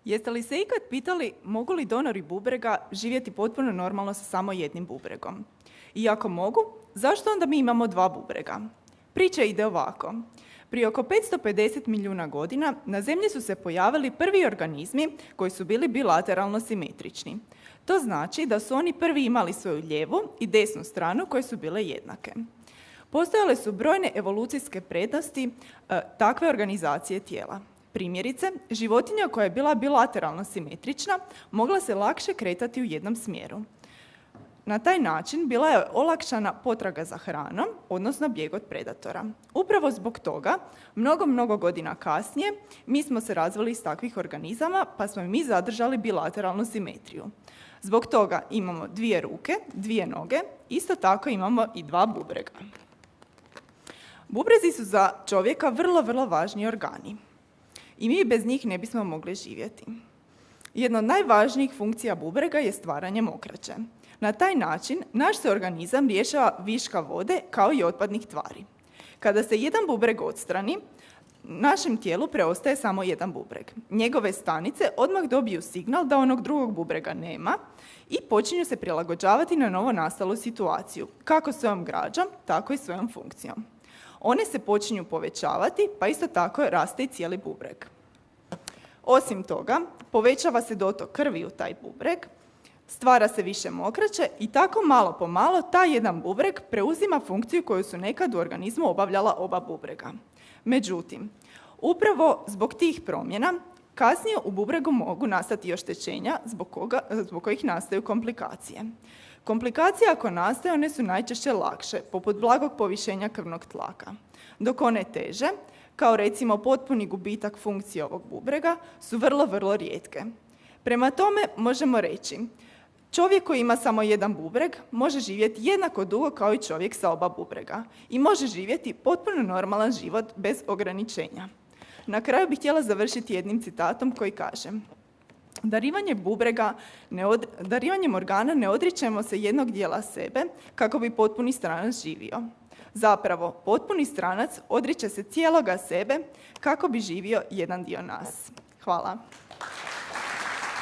Jeste li se ikad pitali mogu li donori bubrega živjeti potpuno normalno sa samo jednim bubregom? I ako mogu, zašto onda mi imamo dva bubrega? Priča ide ovako. Prije oko 550 milijuna godina na Zemlji su se pojavili prvi organizmi koji su bili bilateralno simetrični. To znači da su oni prvi imali svoju lijevu i desnu stranu koje su bile jednake. Postojale su brojne evolucijske prednosti takve organizacije tijela. Primjerice, životinja koja je bila bilateralno simetrična mogla se lakše kretati u jednom smjeru. Na taj način bila je olakšana potraga za hranom, odnosno bijeg od predatora. Upravo zbog toga, mnogo godina kasnije, mi smo se razvili iz takvih organizama, pa smo i mi zadržali bilateralnu simetriju. Zbog toga imamo dvije ruke, dvije noge, isto tako imamo i dva bubrega. Bubrezi su za čovjeka vrlo važni organi. I mi bez njih ne bismo mogli živjeti. Jedna od najvažnijih funkcija bubrega je stvaranje mokraće. Na taj način naš se organizam rješava viška vode kao i otpadnih tvari. Kada se jedan bubreg odstrani, našem tijelu preostaje samo jedan bubreg. Njegove stanice odmah dobiju signal da onog drugog bubrega nema i počinju se prilagođavati na novo nastalu situaciju, kako svojom građom, tako i svojom funkcijom. One se počinju povećavati, pa isto tako raste i cijeli bubreg. Osim toga, povećava se dotok krvi u taj bubreg, stvara se više mokraće i tako malo po malo taj jedan bubreg preuzima funkciju koju su nekad u organizmu obavljala oba bubrega. Međutim, upravo zbog tih promjena kasnije u bubregu mogu nastati oštećenja zbog kojih nastaju komplikacije. Komplikacije ako nastaju, one su najčešće lakše, poput blagog povišenja krvnog tlaka, dok one teže, kao recimo potpuni gubitak funkcije ovog bubrega, su vrlo rijetke. Prema tome možemo reći, čovjek koji ima samo jedan bubreg može živjeti jednako dugo kao i čovjek sa oba bubrega i može živjeti potpuno normalan život bez ograničenja. Na kraju bih htjela završiti jednim citatom koji kaže: Darivanjem organa ne odričemo se jednog dijela sebe kako bi potpuni stranac živio. Zapravo, potpuni stranac odriče se cijeloga sebe kako bi živio jedan dio nas. Hvala.